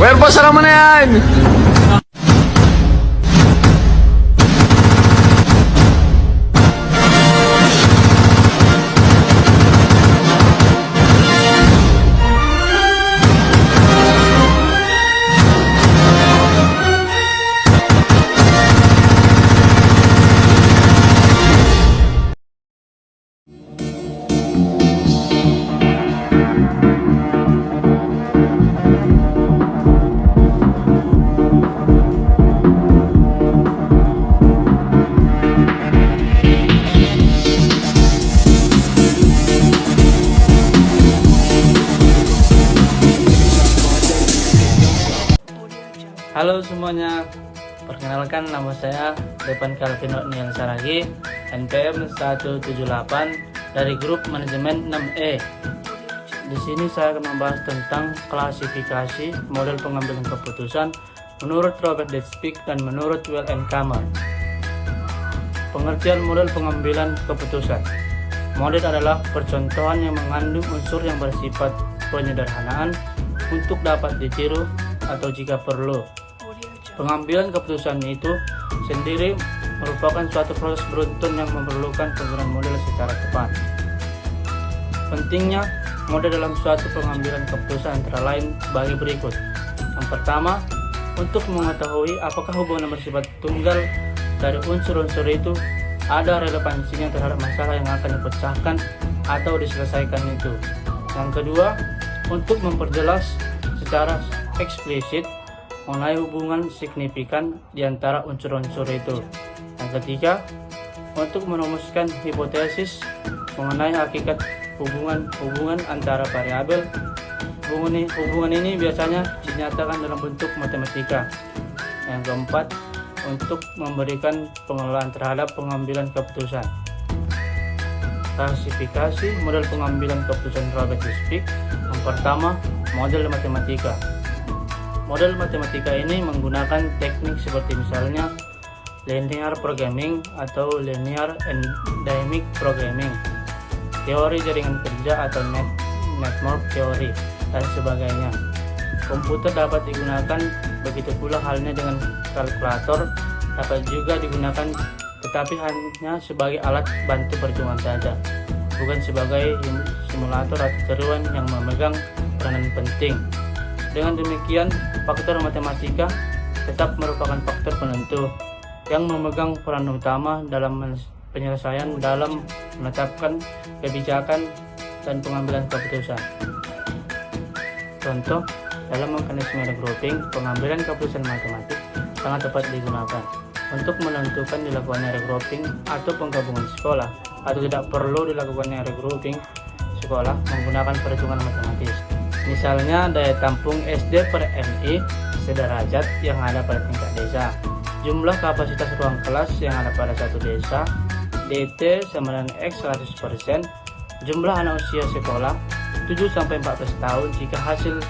Bayar pa sa naman na yan! Halo semuanya, perkenalkan nama saya Depan Calvino Niel Saragi, NPM 178 dari grup manajemen 6E. Di sini saya akan membahas tentang klasifikasi model pengambilan keputusan menurut Robert Despig dan menurut Well and Kammer. Pengertian model pengambilan keputusan. Model adalah percontohan yang mengandung unsur yang bersifat penyederhanaan untuk dapat ditiru atau jika perlu. Pengambilan keputusan itu sendiri merupakan suatu proses beruntun yang memerlukan penggunaan model secara tepat. Pentingnya model dalam suatu pengambilan keputusan antara lain sebagai berikut. Yang pertama, untuk mengetahui apakah hubungan bersifat tunggal dari unsur-unsur itu ada relevansinya terhadap masalah yang akan dipecahkan atau diselesaikan itu. Yang kedua, untuk memperjelas secara eksplisit mengenai hubungan signifikan di antara unsur-unsur itu. Yang ketiga, untuk merumuskan hipotesis mengenai hakikat hubungan antara variabel. Hubungan ini biasanya dinyatakan dalam bentuk matematika. Yang keempat, untuk memberikan pengelolaan terhadap pengambilan keputusan. Klasifikasi model pengambilan keputusan Robert Despig. Yang pertama, model matematika. Model matematika ini menggunakan teknik seperti misalnya linear programming atau linear endemic programming, teori jaringan kerja atau network theory, dan sebagainya. Komputer dapat digunakan, begitu pula halnya dengan kalkulator dapat juga digunakan, tetapi hanya sebagai alat bantu perhitungan saja, bukan sebagai simulator atau tiruan yang memegang peranan penting. Dengan demikian, faktor matematika tetap merupakan faktor penentu yang memegang peran utama dalam penyelesaian dalam menetapkan kebijakan dan pengambilan keputusan. Contoh, dalam mekanisme regrouping, pengambilan keputusan matematik sangat tepat digunakan untuk menentukan dilakukannya regrouping atau penggabungan sekolah, atau tidak perlu dilakukannya regrouping sekolah menggunakan perhitungan matematis. Misalnya daya tampung SD per MI sederajat yang ada pada tingkat desa, jumlah kapasitas ruang kelas yang ada pada satu desa, DT sama dengan X 100%, jumlah anak usia sekolah 7-14 tahun. Jika hasil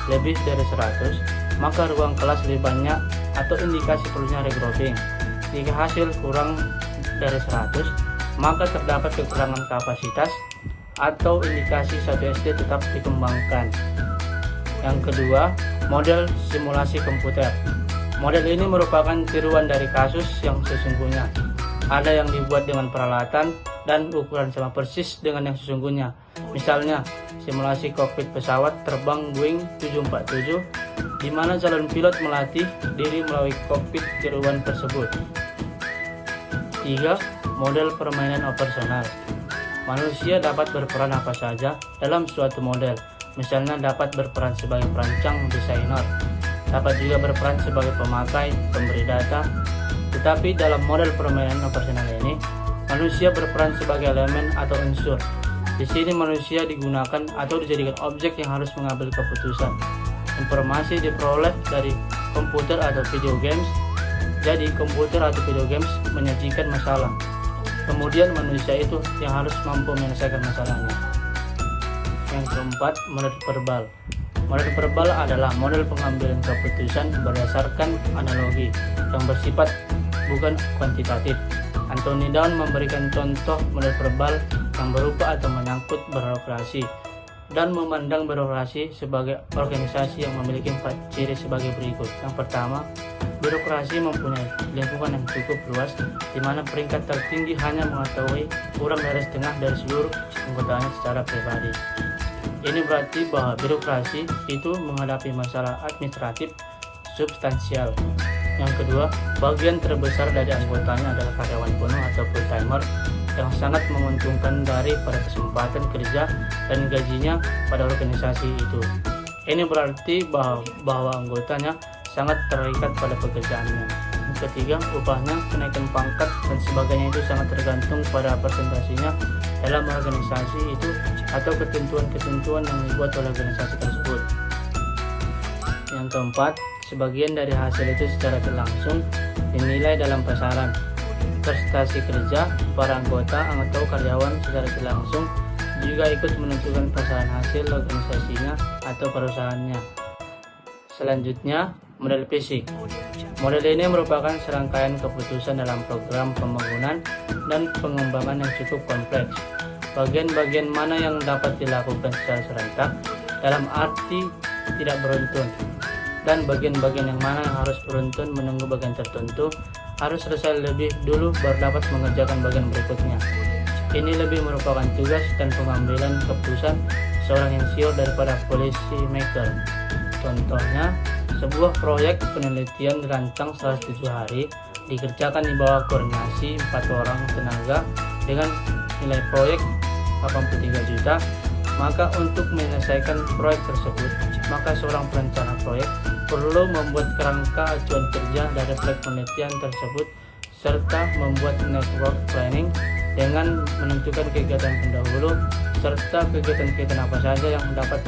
lebih dari 100, maka ruang kelas lebih banyak atau indikasi perlunya regrouping. Jika hasil kurang dari 100, maka terdapat kekurangan kapasitas atau indikasi satu SD tetap dikembangkan. Yang kedua, model simulasi komputer. Model ini merupakan tiruan dari kasus yang sesungguhnya. Ada yang dibuat dengan peralatan dan ukuran sama persis dengan yang sesungguhnya. Misalnya, simulasi kokpit pesawat terbang Boeing 747, di mana calon pilot melatih diri melalui kokpit tiruan tersebut. 3. Model permainan operasional. Manusia dapat berperan apa saja dalam suatu model, misalnya dapat berperan sebagai perancang desainer, dapat juga berperan sebagai pemakai, pemberi data. Tetapi dalam model permainan operasional ini, manusia berperan sebagai elemen atau unsur. Di sini manusia digunakan atau dijadikan objek yang harus mengambil keputusan. Informasi diperoleh dari komputer atau video games. Jadi komputer atau video games menyajikan masalah. Kemudian manusia itu yang harus mampu menyelesaikan masalahnya. Yang keempat, model verbal. Model verbal adalah model pengambilan keputusan berdasarkan analogi yang bersifat bukan kuantitatif. Anthony Down memberikan contoh model verbal yang berupa atau menyangkut birokrasi. dan memandang birokrasi sebagai organisasi yang memiliki 4 ciri sebagai berikut. Yang pertama, birokrasi mempunyai lingkungan yang cukup luas, di mana peringkat tertinggi hanya mengetahui kurang dari setengah dari seluruh anggotanya secara pribadi. Ini berarti bahwa birokrasi itu menghadapi masalah administratif substansial. Yang kedua, bagian terbesar dari anggotanya adalah karyawan penuh atau full-timer yang sangat menguntungkan pada kesempatan kerja dan gajinya pada organisasi itu. Ini berarti bahwa anggotanya sangat terikat pada pekerjaannya. Yang ketiga, upahnya, kenaikan pangkat, dan sebagainya itu sangat tergantung pada presentasinya dalam organisasi itu atau ketentuan-ketentuan yang dibuat oleh organisasi tersebut. Yang keempat, sebagian dari hasil itu secara langsung dinilai dalam pasaran. Prestasi kerja para anggota atau karyawan secara langsung juga ikut menentukan pasaran hasil organisasinya atau perusahaannya. Selanjutnya, model fisik. Model ini merupakan serangkaian keputusan dalam program pembangunan dan pengembangan yang cukup kompleks. Bagian-bagian mana yang dapat dilakukan secara serentak dalam arti tidak beruntun, dan bagian-bagian yang mana yang harus beruntun menunggu bagian tertentu harus selesai lebih dulu baru dapat mengerjakan bagian berikutnya. Ini lebih merupakan tugas dan pengambilan keputusan seorang insinyur daripada policy maker. Contohnya, sebuah proyek penelitian dirancang 107 hari, dikerjakan di bawah koordinasi 4 orang tenaga dengan nilai proyek 83 juta. Maka untuk menyelesaikan proyek tersebut, maka seorang perencana proyek perlu membuat kerangka acuan kerja dari proyek penelitian tersebut serta membuat network planning dengan menentukan kegiatan pendahulu serta kegiatan-kegiatan apa saja yang dapat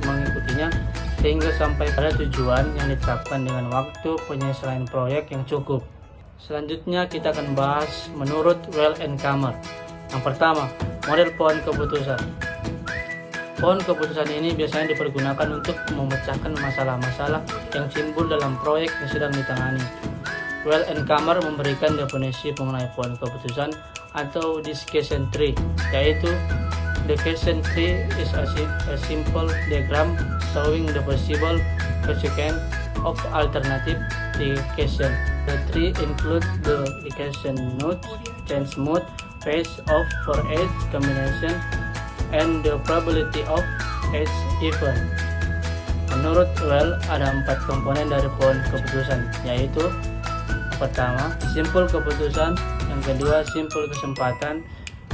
mengikutinya sehingga sampai pada tujuan yang ditetapkan dengan waktu penyelesaian proyek yang cukup. Selanjutnya kita akan bahas menurut Weyl&Kammer. Yang pertama, model pohon keputusan. Pohon keputusan ini biasanya dipergunakan untuk memecahkan masalah-masalah yang timbul dalam proyek yang sedang ditangani. Weyl&Kammer memberikan definisi mengenai pohon keputusan atau discussion tree, yaitu discussion tree is a simple diagram showing the possible consequence of alternative discussion. The tree includes the discussion node, change mode, phase of for each combination, and the probability of each event. Menurut Weyl, ada 4 komponen dari pohon keputusan, yaitu pertama, simpul keputusan, yang kedua, simpul kesempatan,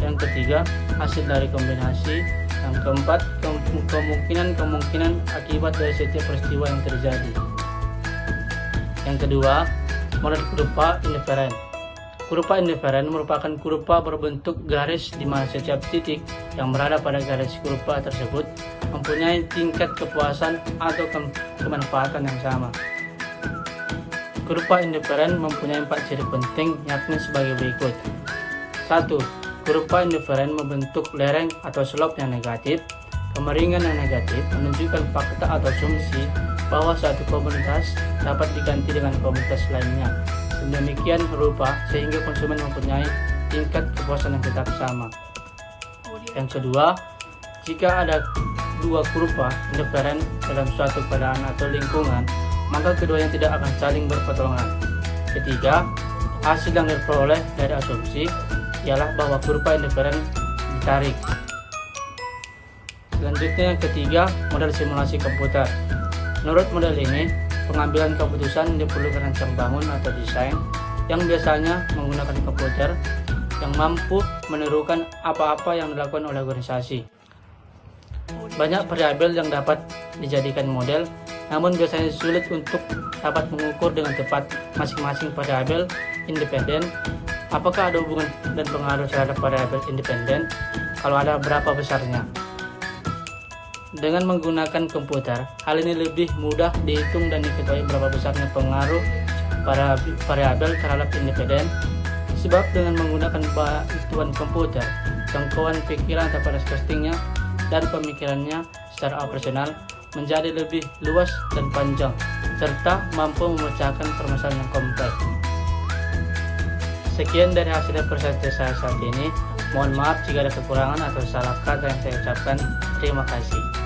yang ketiga, hasil dari kombinasi, yang keempat, kemungkinan akibat dari setiap peristiwa yang terjadi. Yang kedua, model kurva indiferen. Kurva indiferen merupakan kurva berbentuk garis di mana setiap titik yang berada pada garis kurva tersebut mempunyai tingkat kepuasan atau kemanfaatan yang sama. Kurva indiferen mempunyai 4 ciri penting, yakni sebagai berikut. 1. Kurva indiferen membentuk lereng atau slope yang negatif. Kemiringan yang negatif menunjukkan fakta atau asumsi bahwa suatu komunitas dapat diganti dengan komunitas lainnya sedemikian rupa sehingga konsumen mempunyai tingkat kepuasan yang tetap sama. Yang kedua, jika ada 2 kurva indiferen dalam suatu keadaan atau lingkungan, maka keduanya tidak akan saling berpotongan. Ketiga, hasil yang diperoleh dari asumsi ialah bahwa kurva indiferen ditarik. Selanjutnya yang ketiga, model simulasi komputer. Menurut model ini, pengambilan keputusan diperlukan rancang bangun atau desain yang biasanya menggunakan komputer yang mampu menirukan apa-apa yang dilakukan oleh organisasi. Banyak variabel yang dapat dijadikan model, namun biasanya sulit untuk dapat mengukur dengan tepat masing-masing variabel independen. Apakah ada hubungan dan pengaruh terhadap variabel independen? Kalau ada, berapa besarnya? Dengan menggunakan komputer, hal ini lebih mudah dihitung dan diketahui berapa besarnya pengaruh para variabel terhadap independen. Sebab dengan menggunakan bantuan komputer, jangkauan pikiran atau castingnya dan pemikirannya secara operasional menjadi lebih luas dan panjang, serta mampu memecahkan permasalahan yang kompleks. Sekian dari hasil presentasi saya saat ini. Mohon maaf jika ada kekurangan atau salah kata yang saya ucapkan. Terima kasih.